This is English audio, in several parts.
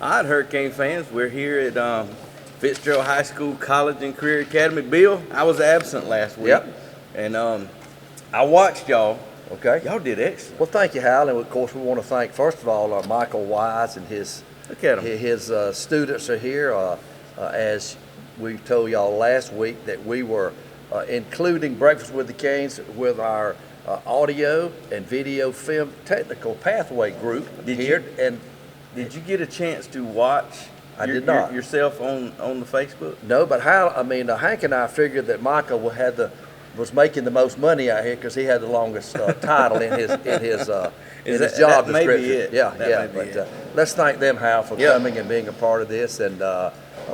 All right, Hurricane fans, we're here at Fitzgerald High School College and Career Academy. Bill, I was absent last week. Yep. And I watched y'all. Okay. Y'all did excellent. Well, thank you, Hal. And of course, we want to thank, first of all, Michael Wise and his Look at 'em. his students are here. As we told y'all last week, that we were including Breakfast with the Canes with our audio and video film technical pathway group here. And Did you get a chance to watch I did not. yourself on the Facebook? no, but Hank and I figured that Michael was making the most money out here because he had the longest title in his job That may description. be it. Yeah, That yeah. may be But it. let's thank them, Hal, for Yep. coming and being a part of this. And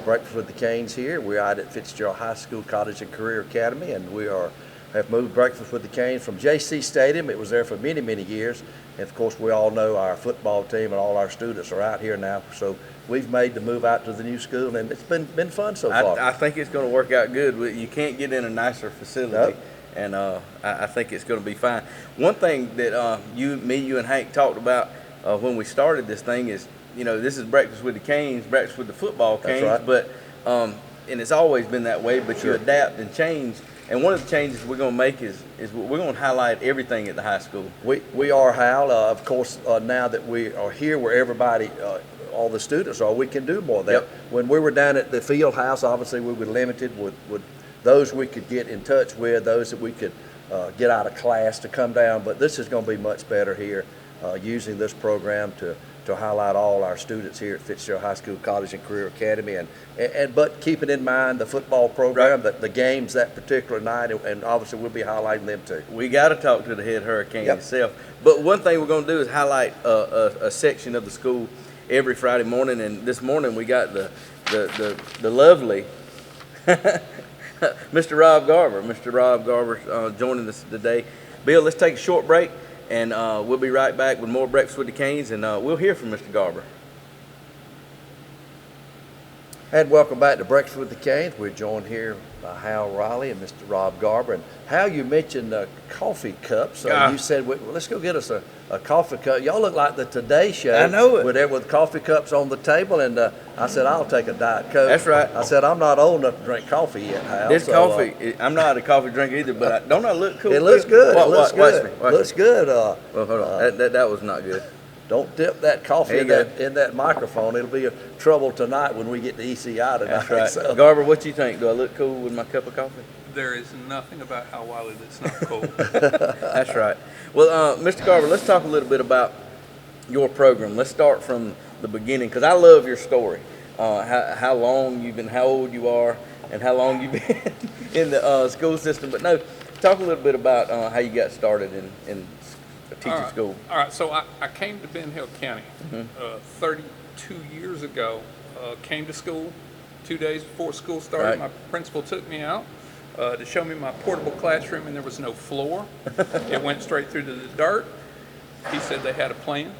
Breakfast with the Canes here. We're out at Fitzgerald High School College and Career Academy, and we have moved Breakfast with the Canes from JC Stadium. It was there for many, many years. And of course, we all know our football team and all our students are out here now. So we've made the move out to the new school, and it's been fun so far. I think it's going to work out good. You can't get in a nicer facility. Nope. And I think it's going to be fine. One thing that you and Hank talked about when we started this thing is, this is Breakfast with the Canes, Breakfast with the football That's Canes, right. but and it's always been that way. But Sure. you adapt and change. And one of the changes we're going to make is we're going to highlight everything at the high school. We are, Hal. Of course, now that we are here where everybody, all the students are, we can do more of that. Yep. When we were down at the field house, obviously we were limited with those we could get in touch with, those that we could get out of class to come down. But this is going to be much better here, using this program to highlight all our students here at Fitzgerald High School College and Career Academy, but keeping in mind the football program, the games that particular night, and obviously we'll be highlighting them too. We got to talk to the head Hurricane Yep. himself. But one thing we're going to do is highlight a section of the school every Friday morning. And this morning we got the lovely Mr. Rob Garber. Mr. Rob Garber joining us today. Bill, let's take a short break, and we'll be right back with more Breakfast with the Canes, and we'll hear from Mr. Garber. And welcome back to Breakfast with the Canes. We're joined here by Hal Riley and Mr. Rob Garber. And Hal, you mentioned coffee cups. You said, well, let's go get us a coffee cup. Y'all look like the Today Show. I know it. With coffee cups on the table. And I said, I'll take a Diet Coke. That's right. I said, I'm not old enough to drink coffee yet, Hal. This coffee, I'm not a coffee drinker either, but don't I look cool? It looks good. Watch, It looks watch good. me, watch Looks me. good. Well, hold on. That was not good. Don't dip that coffee There you in that microphone. It'll be a trouble tonight when we get to ECI tonight. That's right. So- Garber, what you think? Do I look cool with my cup of coffee? There is nothing about Hal Wiley that's not cool. That's right. Well, Mr. Garber, let's talk a little bit about your program. Let's start from the beginning, because I love your story. How long you've been, how old you are, and how long you've been in the school system. But no, talk a little bit about how you got started in teaching school. All right, so I came to Ben Hill County 32 years ago. Came to school 2 days before school started. Right. My principal took me out to show me my portable classroom, and there was no floor. It went straight through to the dirt. He said they had a plan.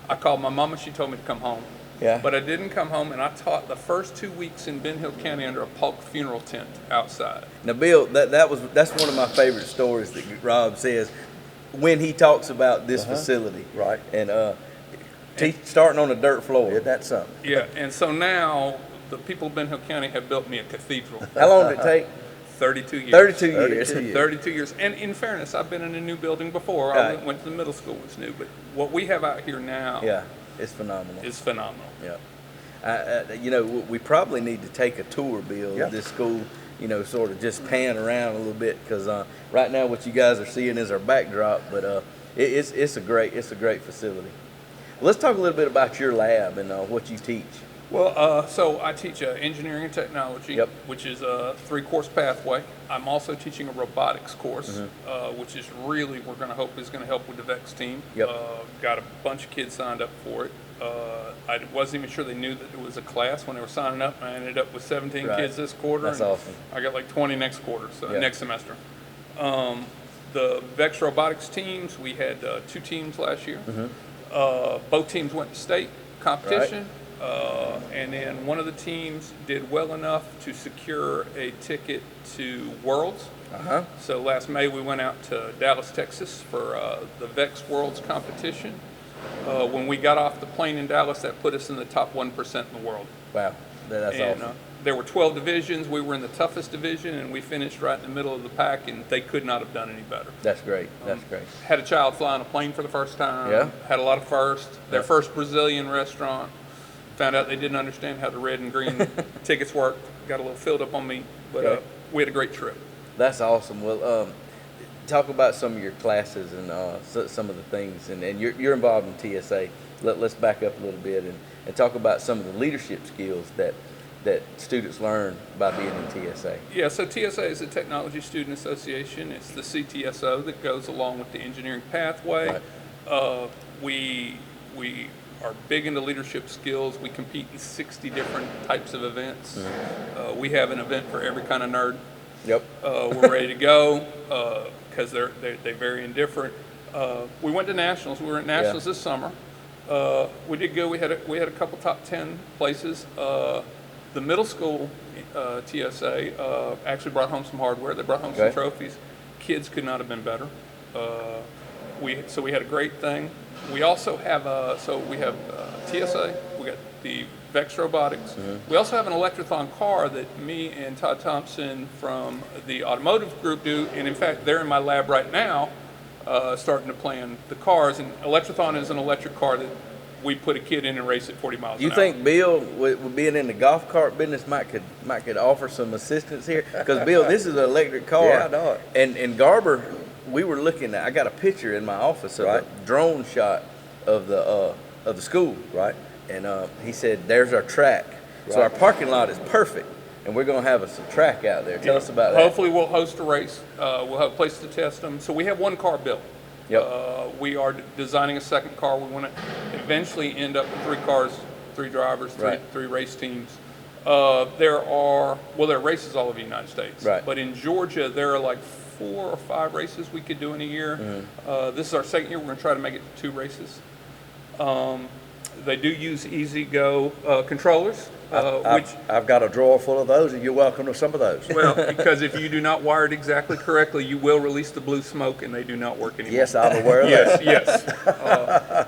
I called my mama. She told me to come home. Yeah. But I didn't come home, and I taught the first 2 weeks in Ben Hill County under a Polk funeral tent outside. Now, Bill, that's one of my favorite stories that Rob says when he talks about this facility. Right. And starting on a dirt floor. Isn't that something? Yeah, and so now the people of Ben Hill County have built me a cathedral. How long did it take? 32 years. 32 years. 32 years. 32 years. And in fairness, I've been in a new building before. I Right. went to the middle school, it's new. But what we have out here now Yeah, it's phenomenal. is phenomenal. Yeah. We probably need to take a tour, Bill, Yeah. of this school, sort of just pan around a little bit, because right now what you guys are seeing is our backdrop, but it's a great facility. Let's talk a little bit about your lab and what you teach. Well, so I teach engineering and technology, Yep. which is a 3-course pathway. I'm also teaching a robotics course, which is really, we're going to hope is going to help with the Vex team. Yep. Got a bunch of kids signed up for it. I wasn't even sure they knew that it was a class when they were signing up. I ended up with 17 Right. kids this quarter. That's and awesome. I got like 20 next quarter, so Yeah. next semester. The Vex Robotics Teams, we had 2 teams last year. Both teams went to state competition. And then one of the teams did well enough to secure a ticket to Worlds. So last May we went out to Dallas, Texas for the Vex Worlds competition. When we got off the plane in Dallas, that put us in the top 1% in the world. Wow, that's And awesome. there were 12 divisions. We were in the toughest division, and we finished right in the middle of the pack, and they could not have done any better. That's great. That's great. Had a child fly on a plane for the first time. Yeah. Had a lot of firsts. Their Yeah. first Brazilian restaurant. Found out they didn't understand how the red and green tickets worked. Got a little filled up on me, but Okay. we had a great trip. That's awesome. Well, talk about some of your classes and some of the things, and you're involved in TSA. Let's back up a little bit and talk about some of the leadership skills that students learn by being in TSA. Yeah, so TSA is the Technology Student Association. It's the CTSO that goes along with the engineering pathway. Right. We are big into leadership skills. We compete in 60 different types of events. We have an event for every kind of nerd. Yep. We're ready to go because they vary in different. We went to nationals. We were at nationals this summer. We did good. We had a couple top 10 places. The middle school TSA actually brought home some hardware. They brought home some trophies. Kids could not have been better. We had a great thing. We also have TSA. We got the Vex Robotics. We also have an electrothon car that me and Todd Thompson from the automotive group do, and in fact, they're in my lab right now, starting to plan the cars. And electrothon is an electric car that we put a kid in and race at 40 miles an hour. You think Bill, with being in the golf cart business, might could offer some assistance here? Because Bill, this is an electric car. Yeah, I know it. And Garber, we were looking at. I got a picture in my office of a drone shot of the school. Right. And he said, "There's our track." So our parking lot is perfect, and we're gonna have a track out there. Tell us about that. Hopefully, we'll host a race. We'll have a place to test them. So we have one car built. Yep. We are designing a second car. We want to eventually end up with 3 cars, 3 drivers, three race teams. There are races all over the United States. Right. But in Georgia, there are like 4 or 5 races we could do in a year. This is our second year. We're going to try to make it to 2 races. They do use EasyGo controllers, which I've got a drawer full of those, and you're welcome to some of those. well, because if you do not wire it exactly correctly, you will release the blue smoke, and they do not work anymore. Yes, I'm aware of that. Yes.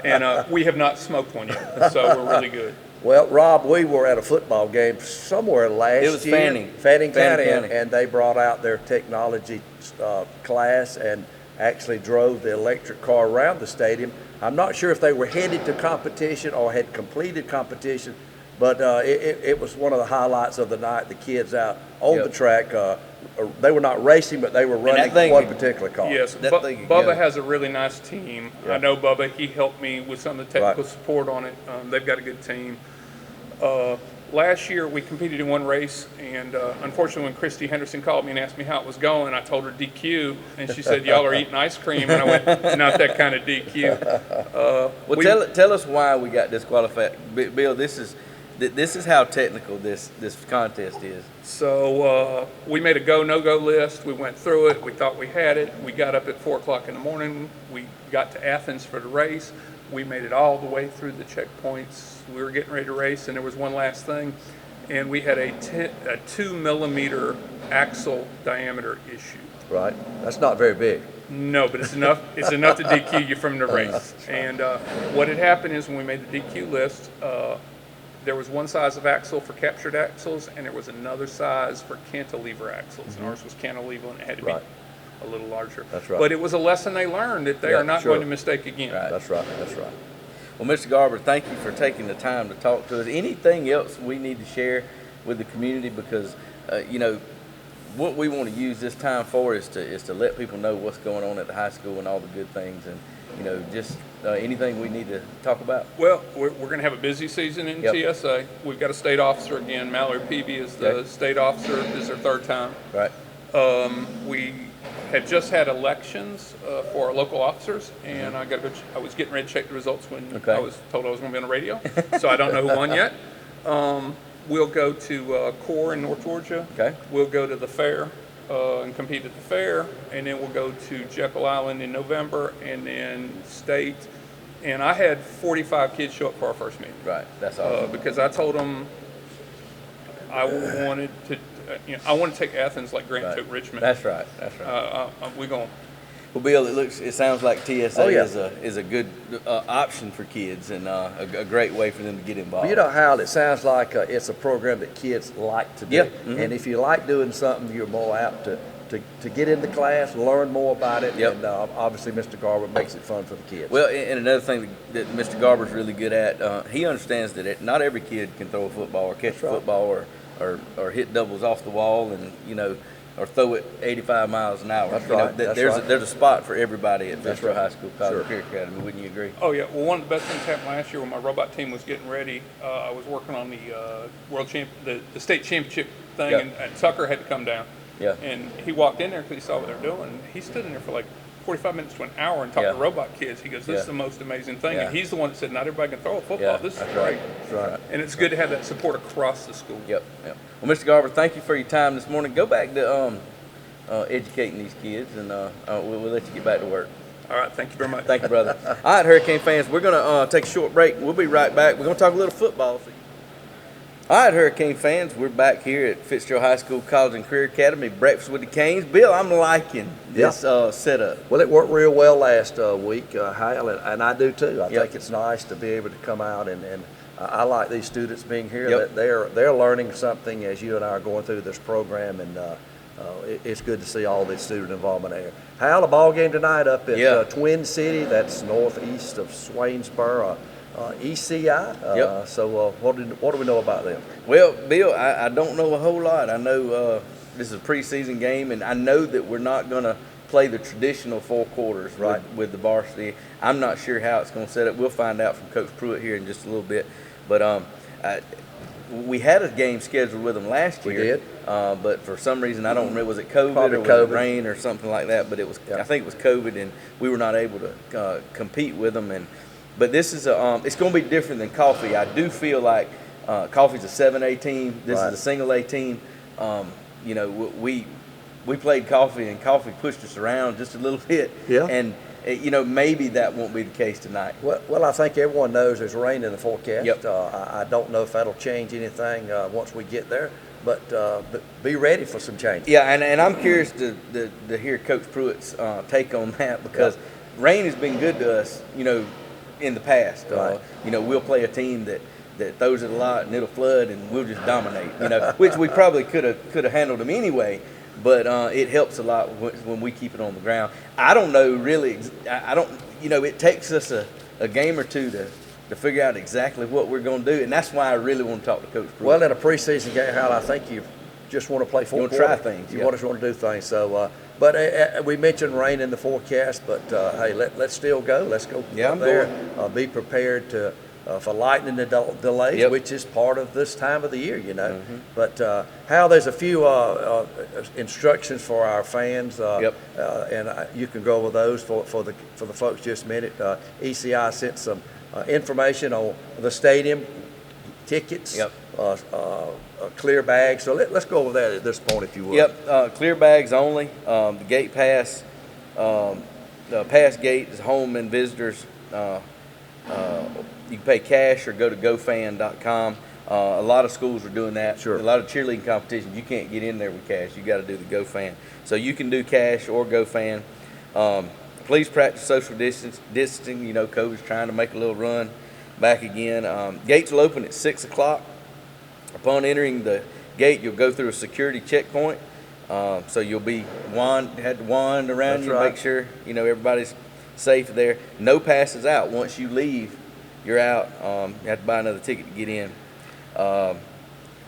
And we have not smoked one yet, so we're really good. Well, Rob, we were at a football game somewhere last year. It was Fanning County, County. and they brought out their technology class and actually drove the electric car around the stadium. I'm not sure if they were headed to competition or had completed competition, but it was one of the highlights of the night. The kids out on the track, they were not racing, but they were running one particular car. Yes, Bubba has a really nice team. I know Bubba. He helped me with some of the technical support on it. They've got a good team. Last year, we competed in one race, and unfortunately, when Christy Henderson called me and asked me how it was going, I told her DQ, and she said, "Y'all are eating ice cream," and I went, "Not that kind of DQ." Tell us why we got disqualified, Bill. This is how technical this contest is. So we made a go, no-go list. We went through it. We thought we had it. We got up at 4 o'clock in the morning. We got to Athens for the race. We made it all the way through the checkpoints. We were getting ready to race, and there was one last thing, and we had a 2-millimeter axle diameter issue. Right. That's not very big. No, but it's enough. It's enough to DQ you from the race. And what had happened is when we made the DQ list, there was one size of axle for captured axles, and there was another size for cantilever axles. And ours was cantilever, and it had to be a little larger. That's right. But it was a lesson they learned that they are not going to mistake again. Right. That's right. That's right. Well, Mr. Garber, thank you for taking the time to talk to us. Anything else we need to share with the community? Because, what we want to use this time for is to let people know what's going on at the high school and all the good things, and, just anything we need to talk about. Well, we're going to have a busy season in TSA. We've got a state officer again. Mallory Peavy is the state officer. This is her 3rd time. Right. We had just had elections for our local officers, and I was getting ready to check the results when I was told I was going to be on the radio, so I don't know who won yet. We'll go to Core in North Georgia. Okay. We'll go to the fair and compete at the fair, and then we'll go to Jekyll Island in November, and then state. And I had 45 kids show up for our first meeting. Right. That's awesome. Because I told them I wanted to take Athens like Grant took Richmond. That's right. That's right. We're going. Well, Bill, it sounds like TSA Oh, yeah. is a good option for kids and a great way for them to get involved. Well, you know, Hal, it sounds like it's a program that kids like to do. Yeah. Mm-hmm. And if you like doing something, you're more apt to get in the class, learn more about it, Yep. and obviously Mr. Garber makes it fun for the kids. Well, and another thing that Mr. Garber's really good at, he understands that not every kid can throw a football or catch That's a right. football or hit doubles off the wall and, or throw it 85 miles an hour. That's You know, right. That's there's right. there's a spot for everybody at That's Fitzgerald right. High School College Sure. Career Academy. Wouldn't you agree? Oh yeah. Well, one of the best things happened last year when my robot team was getting ready. I was working on the state championship thing, Yeah. and Tucker had to come down. Yeah. And he walked in there because he saw what they were doing. He stood in there for like 45 minutes to an hour and talked Yeah. to robot kids. He goes, "This Yeah. is the most amazing thing." Yeah. And he's the one that said, "Not everybody can throw a football. Yeah, This is that's great." right. That's right. And it's good to have that support across the school. Yep. Well, Mr. Garber, thank you for your time this morning. Go back to educating these kids, and we'll let you get back to work. All right. Thank you very much. Thank you, brother. All right, Hurricane fans, we're going to take a short break. We'll be right back. We're going to talk a little football. All right, Hurricane fans, we're back here at Fitzgerald High School College and Career Academy, Breakfast with the Canes. Bill, I'm liking this setup. Well, it worked real well last week, Hal, and I do too. I Yep. think it's nice to be able to come out and I like these students being here. Yep. That they're learning something as you and I are going through this program, and it's good to see all this student involvement there. Hal, a ball game tonight up at Twin City. That's northeast of Swainsboro. ECI. Yep. So what do we know about them? Well, Bill, I don't know a whole lot. I know this is a preseason game, and I know that we're not going to play the traditional 4 quarters Right. with the varsity. I'm not sure how it's going to set up. We'll find out from Coach Pruitt here in just a little bit. But we had a game scheduled with them last year. We did. But for some reason, I don't remember, was it COVID Probably or was COVID. it rain or something like that? But it was. Yeah. I think it was COVID, and we were not able to compete with them. But this is it's going to be different than Coffee. I do feel like Coffee's a 7A team. This Right. is a single A team. We played Coffee, and Coffee pushed us around just a little bit. Yeah. And maybe that won't be the case tonight. Well, I think everyone knows there's rain in the forecast. Yep. I don't know if that'll change anything once we get there, but be ready for some change. Yeah, and I'm curious to hear Coach Pruitt's take on that, because rain has been good to us, in the past. Right. We'll play a team that throws it a lot and it'll flood and we'll just dominate, which we probably could have handled them anyway, but it helps a lot when we keep it on the ground. I don't know really, I don't, it takes us a game or two to figure out exactly what we're going to do, and that's why I really want to talk to Coach Pruitt. Well, in a preseason game, Hal, I think you just want to play 4 You wanna quarters. try things, You yeah. just want to do things. So, but we mentioned rain in the forecast, but hey, let's still go. Let's go Yeah, up I'm there. Be prepared for lightning delays, Yep. which is part of this time of the year, Mm-hmm. But Hal, there's a few instructions for our fans, Yep. and you can go over those for the folks just a minute. ECI sent some information on the stadium, tickets, Yep. Clear bags. So let's go over that at this point, if you would. Yep, clear bags only. The gate pass, the pass gate is home and visitors. You can pay cash or go to gofan.com. A lot of schools are doing that. Sure. A lot of cheerleading competitions, you can't get in there with cash. You got to do the GoFan. So you can do cash or GoFan. Please practice social distancing. COVID's trying to make a little run back again. Gates will open at 6 o'clock. Upon entering the gate, you'll go through a security checkpoint. So you'll be had to wand around That's you, right. make sure everybody's safe there. No passes out. Once you leave, you're out. You have to buy another ticket to get in.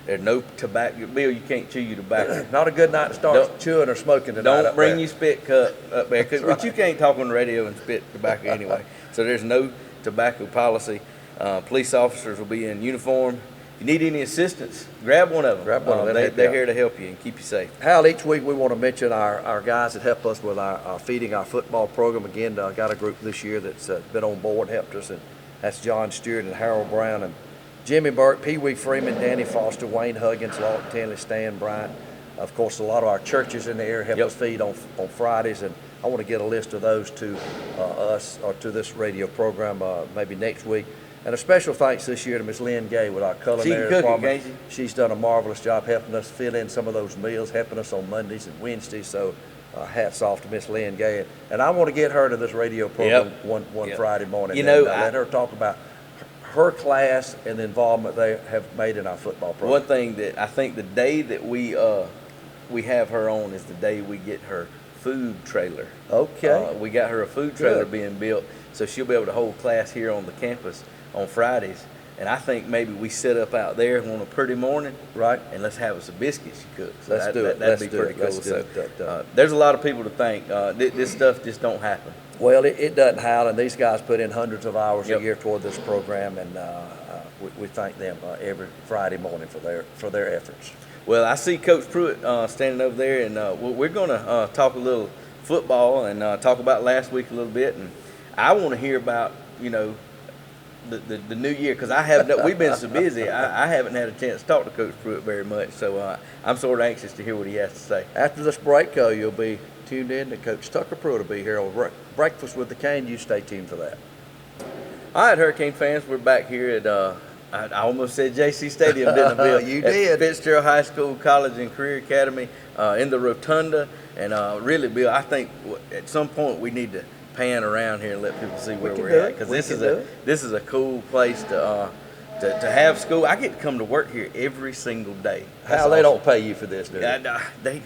There's no tobacco. Bill, you can't chew your tobacco. Not a good night to start Don't- chewing or smoking tonight. Don't up bring there. your spit cup up there, but right. you can't talk on the radio and spit tobacco anyway. So there's no tobacco policy. Police officers will be in uniform. If you need any assistance, grab one of them. Grab one of them. They're here to help you and keep you safe. Hal, each week we want to mention our guys that help us with our Feeding Our Football program. Again, got a group this year that's been on board and helped us, and that's John Stewart and Harold Brown and Jimmy Burke, Pee Wee Freeman, Danny Foster, Wayne Huggins, Lawton Tinley, Stan Bryant. Of course, a lot of our churches in the area help Yep. us feed on Fridays, and I want to get a list of those to us or to this radio program maybe next week. And a special thanks this year to Miss Lynn Gay with our culinary cook it, department. can't She's done a marvelous job helping us fill in some of those meals, helping us on Mondays and Wednesdays. So hats off to Miss Lynn Gay. And I want to get her to this radio program one Friday morning. You know, let her talk about her class and the involvement they have made in our football program. One thing that I think the day that we have her on is the day we get her food trailer. Okay. We got her a food trailer Good. being built, so she'll be able to hold class here on the campus on Fridays. And I think maybe we set up out there on a pretty morning, Right. and let's have us a biscuit she cooks. Let's do it. That'd Let's be do pretty it. cool. Let's do it. So, there's a lot of people to thank. This stuff just don't happen. Well, it doesn't, Hal, and these guys put in hundreds of hours Yep. a year toward this program, and we thank them every Friday morning for their efforts. Well, I see Coach Pruitt standing over there, and we're going to talk a little football and talk about last week a little bit. And I want to hear about, the new year, because we've been so busy, I haven't had a chance to talk to Coach Pruitt very much. So I'm sort of anxious to hear what he has to say. After this break, you'll be tuned in to Coach Tucker Pruitt will be here on Breakfast with the Cane. You stay tuned for that. All right, Hurricane fans, we're back here at, I almost said JC Stadium, didn't I, Bill? You At did. Fitzgerald High School, College and Career Academy in the Rotunda. And really, Bill, I think at some point we need to pan around here and let people see where we're at. Because this is a cool place to have school. I get to come to work here every single day. Hal, they don't pay you for this, do they?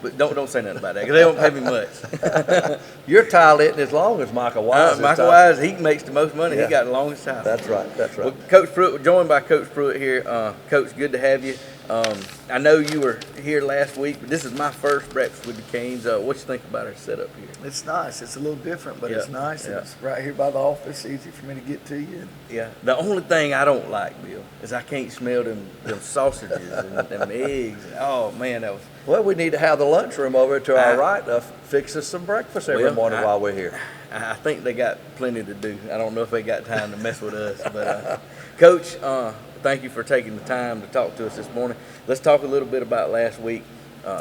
But don't say nothing about that, because they don't pay me much. Your tile isn't as long as Michael Wise. Michael Wise, he makes the most money. Yeah. He got the longest time. That's right. That's right. Well, Coach Pruitt, we're joined by Coach Pruitt here. Coach, good to have you. I know you were here last week, but this is my first breakfast with the Canes. What you think about our setup here? It's nice. It's a little different, but Yeah, it's nice. yeah. And it's right here by the office. Easy for me to get to you. Yeah. The only thing I don't like, Bill, is I can't smell them sausages and them eggs. Oh man, that was. Well, we need to have the lunchroom over to our right to fix us some breakfast every Well, morning while we're here. I think they got plenty to do. I don't know if they got time to mess with us. But, Coach, thank you for taking the time to talk to us this morning. Let's talk a little bit about last week,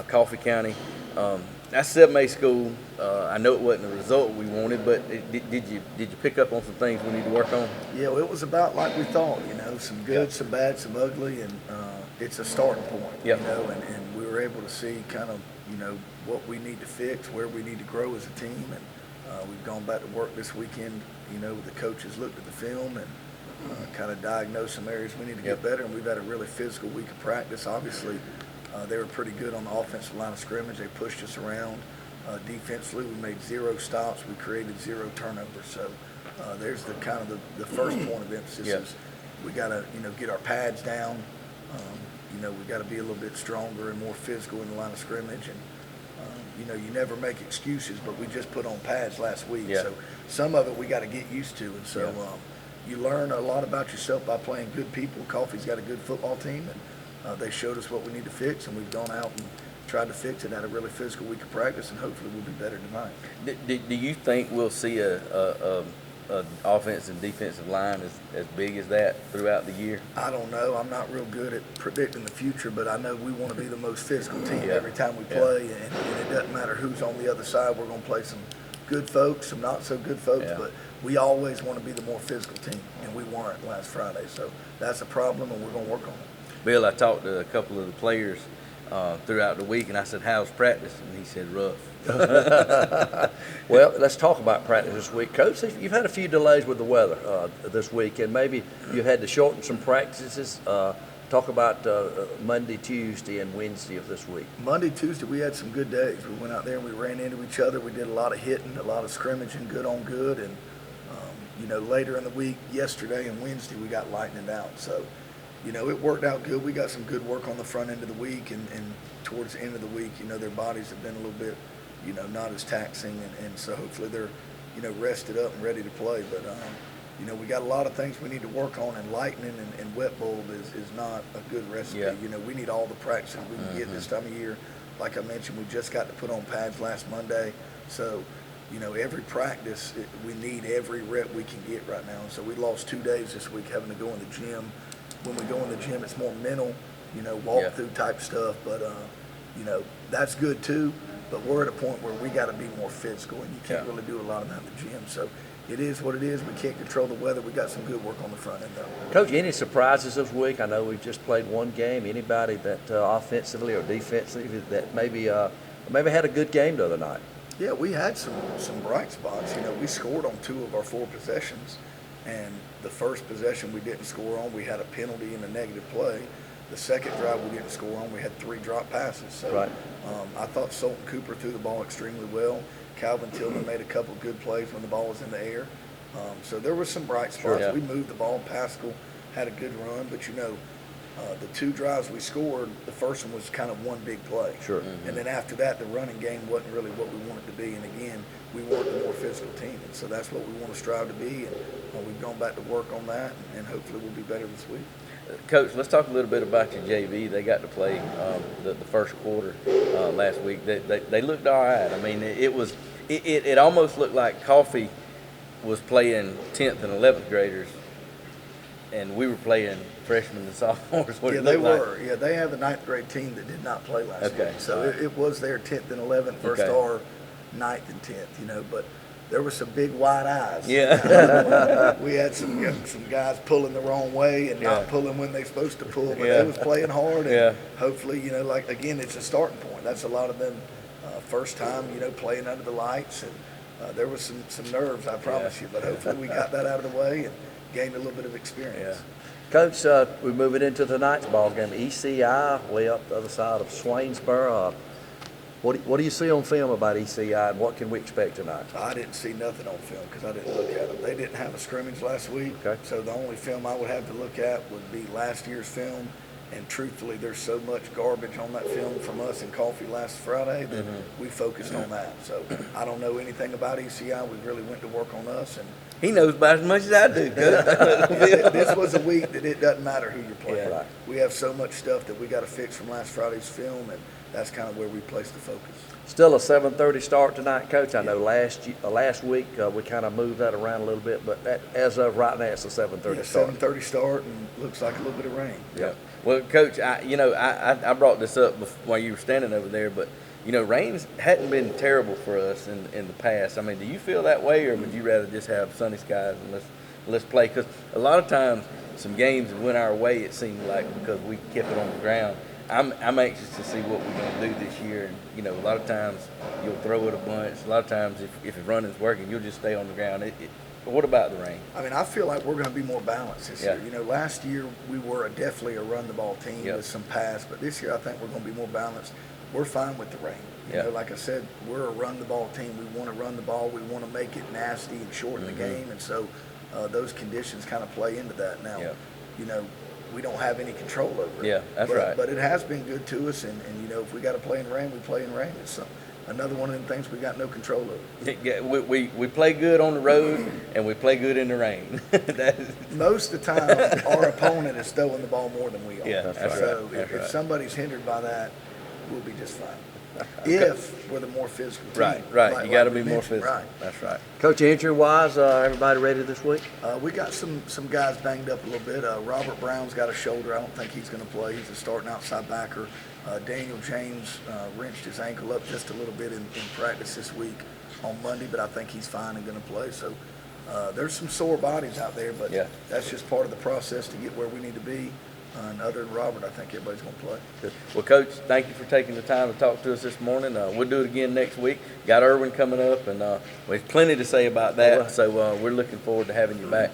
Coffee County. That's 7A school. I know it wasn't the result we wanted, but did you pick up on some things we need to work on? Yeah, well, it was about like we thought. Some good, some bad, some ugly, and it's a starting point. Yep. And we were able to see kind of what we need to fix, where we need to grow as a team, and we've gone back to work this weekend. The coaches looked at the film and kind of diagnosed some areas we need to get better, and we've had a really physical week of practice. Obviously, they were pretty good on the offensive line of scrimmage. They pushed us around. Defensively, we made 0 stops. We created 0 turnovers. So there's the kind of the first point of emphasis is we got to get our pads down. We got to be a little bit stronger and more physical in the line of scrimmage. And you never make excuses, but we just put on pads last week. Yeah. So some of it we got to get used to. And so you learn a lot about yourself by playing good people. Coffee's got a good football team, and they showed us what we need to fix, and we've gone out and tried to fix it. Had a really physical week of practice, and hopefully we'll be better tonight. Do you think we'll see a offensive and defensive line as big as that throughout the year? I don't know. I'm not real good at predicting the future, but I know we want to be the most physical team every time we play, and it doesn't matter who's on the other side. We're going to play some good folks, some not so good folks, but we always want to be the more physical team, and we weren't last Friday. So that's a problem, and we're going to work on it. Bill, I talked to a couple of the players throughout the week, and I said, "How's practice?" And he said, "Rough." Well, let's talk about practice this week. Coach, you've had a few delays with the weather this week, and maybe you had to shorten some practices. Talk about Monday, Tuesday, and Wednesday of this week. Monday, Tuesday, we had some good days. We went out there and we ran into each other. We did a lot of hitting, a lot of scrimmaging, good on good. And, later in the week, yesterday and Wednesday, we got lightning out. So, it worked out good. We got some good work on the front end of the week. And towards the end of the week, their bodies have been a little bit, not as taxing. And so hopefully they're, rested up and ready to play. But, we got a lot of things we need to work on, and lightning and wet bulb is not a good recipe. Yeah. We need all the practice we can get this time of year. Like I mentioned, we just got to put on pads last Monday. So, every practice, we need every rep we can get right now. And so we lost 2 days this week having to go in the gym. When we go in the gym, it's more mental, walk through type stuff. But, that's good too. But we're at a point where we got to be more physical, and you can't really do a lot of that in the gym. So it is what it is. We can't control the weather. We got some good work on the front end, though. Coach, any surprises this week? I know we've just played one game. Anybody that offensively or defensively that maybe maybe had a good game the other night. Yeah, we had some bright spots. You know, we scored on 2 of our 4 possessions, and the first possession we didn't score on, we had a penalty and a negative play. The second drive we didn't score on, we had 3 drop passes. So Right. I thought Sultan Cooper threw the ball extremely well. Calvin Tillman made a couple good plays when the ball was in the air. So there were some bright spots. Yeah. We moved the ball. Pascal had a good run, but you know, the 2 drives we scored, the first one was kind of one big play. Sure. And then after that, the running game wasn't really what we wanted to be. And again, we want the more physical team. And so that's what we want to strive to be. And we've gone back to work on that, and hopefully we'll be better this week. Coach, let's talk a little bit about your JV. They got to play the first quarter last week. They looked all right. I mean, it almost looked like Coffee was playing 10th and 11th graders, and we were playing freshmen and sophomores. What Yeah, it they looked like. were. Yeah, they have the 9th grade team that did not play last Okay. week. So All right. it was their 10th and 11th versus Okay. our 9th and 10th, you know, but there were some big wide eyes. Yeah. We had some guys pulling the wrong way and not Yeah. pulling when they're supposed to pull, but Yeah. they was playing hard. And Yeah. hopefully, you know, like, again, it's a starting point. That's a lot of them first time, you know, playing under the lights. And there was some nerves, I promise you. But hopefully we got that out of the way and gained a little bit of experience. Coach, we're moving into tonight's ball game. ECI, way up the other side of Swainsboro. What do you see on film about ECI, and what can we expect tonight? I didn't see nothing on film because I didn't look at them. They didn't have a scrimmage last week. Okay. So the only film I would have to look at would be last year's film. And truthfully, there's so much garbage on that film from us in Coffee last Friday that we focused on that. So I don't know anything about ECI. We really went to work on us. And He knows about as much as I do, Coach. this was a week that it doesn't matter who you're playing. Yeah, right. We have so much stuff that we got to fix from last Friday's film, and that's kind of where we place the focus. Still a 7:30 start tonight, Coach. I know last week we kind of moved that around a little bit, but as of right now, it's a 7:30 Yeah, start. 7:30 start, and looks like a little bit of rain. Yeah. Well, Coach, I brought this up while you were standing over there, but rains hadn't been terrible for us in the past. I mean, do you feel that way, or would you rather just have sunny skies and let's play? Because a lot of times some games went our way. It seemed like because we kept it on the ground. I'm anxious to see what we're going to do this year. And a lot of times you'll throw it a bunch. A lot of times if the running's working, you'll just stay on the ground. What about the rain? I mean, I feel like we're going to be more balanced this Yeah. year. Last year we were definitely a run-the-ball team Yep. with some pass, but this year I think we're going to be more balanced. We're fine with the rain. Yeah. Like I said, we're a run-the-ball team. We want to run the ball. We want to make it nasty and shorten the game, and so those conditions kind of play into that. Now, Yeah. we don't have any control over it. Yeah, that's but, right. But it has been good to us, and if we got to play in rain, we play in rain. It's another one of them things we got no control over. We play good on the road, and we play good in the rain. Most of the time, our opponent is throwing the ball more than we are. Yeah, that's right. So That's if right. somebody's hindered by that, we'll be just fine. If we're the more physical team. Right. like You got to we be more mentioned. physical. Right. That's right. Coach, injury-wise, everybody ready this week? We got some guys banged up a little bit. Robert Brown's got a shoulder. I don't think he's going to play. He's a starting outside backer. Daniel James wrenched his ankle up just a little bit in practice this week on Monday, but I think he's fine and going to play. So there's some sore bodies out there, but Yeah. that's just part of the process to get where we need to be. And other than Robert, I think everybody's going to play. Good. Well, Coach, thank you for taking the time to talk to us this morning. We'll do it again next week. Got Irwin coming up, and there's plenty to say about that. So we're looking forward to having you back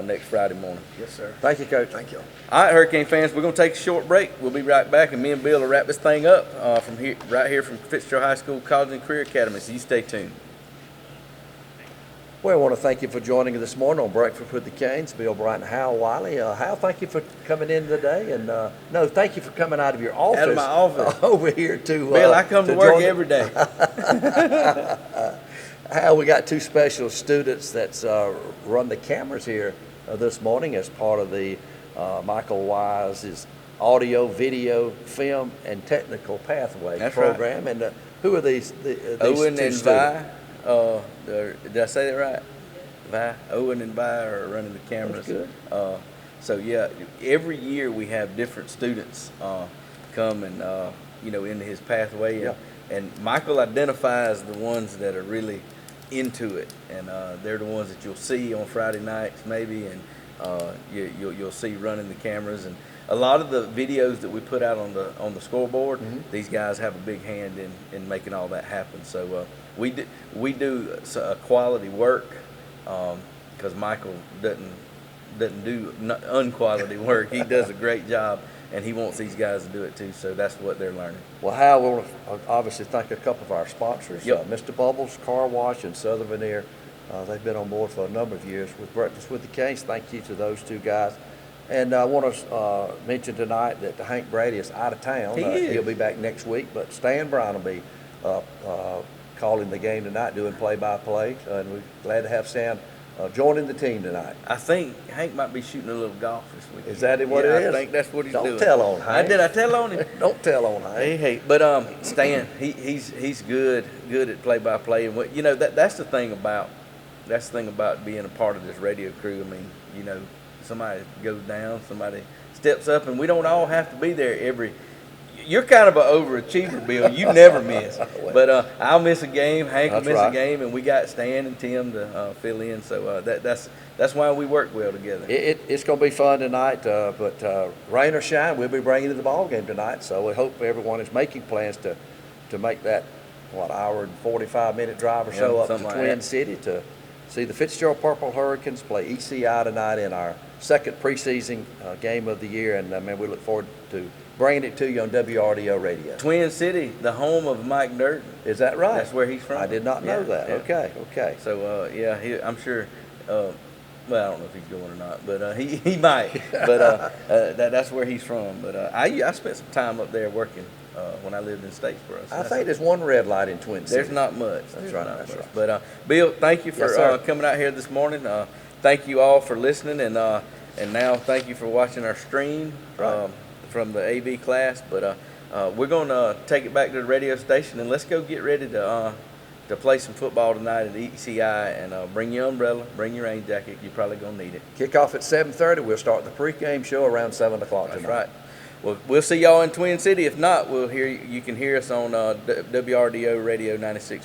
next Friday morning. Yes, sir. Thank you, Coach. Thank you. All right, Hurricane fans, we're going to take a short break. We'll be right back, and me and Bill will wrap this thing up right here from Fitzgerald High School College and Career Academy. So you stay tuned. Well, I want to thank you for joining us this morning on Breakfast with the Canes. Bill Bryant and Hal Wiley. Hal, thank you for coming in today. And thank you for coming out of your office. Out of my office. Over here to Bill, I come to work join every day. Hal, we got 2 special students that's run the cameras here this morning as part of the Michael Wise's audio, video, film, and technical pathway That's program. Right. And who are these Owen two and students? Vi. Did I say that right? Vi? Owen and Vi are running the cameras. That's good. So yeah, every year we have different students come and into his pathway, and Michael identifies the ones that are really into it, and they're the ones that you'll see on Friday nights maybe, and you'll see running the cameras. And a lot of the videos that we put out on the scoreboard, Mm-hmm. these guys have a big hand in making all that happen. So we do quality work because Michael doesn't do unquality work. He does a great job, and he wants these guys to do it too. So that's what they're learning. Well, Hal, we want to obviously thank a couple of our sponsors, Yep. Mr. Bubbles Car Wash and Southern Veneer. They've been on board for a number of years with Breakfast with the Kings. Thank you to those two guys. And I want to mention tonight that Hank Brady is out of town. He is. He'll be back next week, but Stan Brown will be calling the game tonight, doing play-by-play. And we're glad to have Stan joining the team tonight. I think Hank might be shooting a little golf this weekend. Is that what it is? I think that's what he's doing. Don't tell on Hank. Did I tell on him? Don't tell on Hank. Hey, but Stan, he's good at play-by-play, and what that's the thing about being a part of this radio crew. I mean, somebody goes down, somebody steps up, and we don't all have to be there every. You're kind of an overachiever, Bill. You never miss. But I'll miss a game. Hank will That's miss right. a game, and we got Stan and Tim to fill in. So that's why we work well together. It's going to be fun tonight, but rain or shine, we'll be bringing you the ball game tonight. So we hope everyone is making plans to make that, hour and 45-minute drive or so up to something like Twin that. City to see the Fitzgerald Purple Hurricanes play ECI tonight in our second preseason game of the year. And, man, we look forward to bringing it to you on WRDO Radio. Twin City, the home of Mike Durden. Is that right? That's where he's from. I did not know that. Yeah. Okay. So I'm sure. Well, I don't know if he's going or not, but he might. But that's where he's from. But I spent some time up there working when I lived in Statesboro. So I think there's one red light in Twin City. there's not much. That's There's right, not that's much. right. But Bill, thank you for Yes, sir. coming out here this morning. Thank you all for listening, and now thank you for watching our stream Right. from the AV class. But we're going to take it back to the radio station, and let's go get ready to play some football tonight at ECI. And bring your umbrella, bring your rain jacket. You're probably going to need it. Kickoff at 7:30. We'll start the pregame show around 7 o'clock That's tonight. right. Well, we'll see y'all in Twin City. If not, you can hear us on WRDO Radio 96.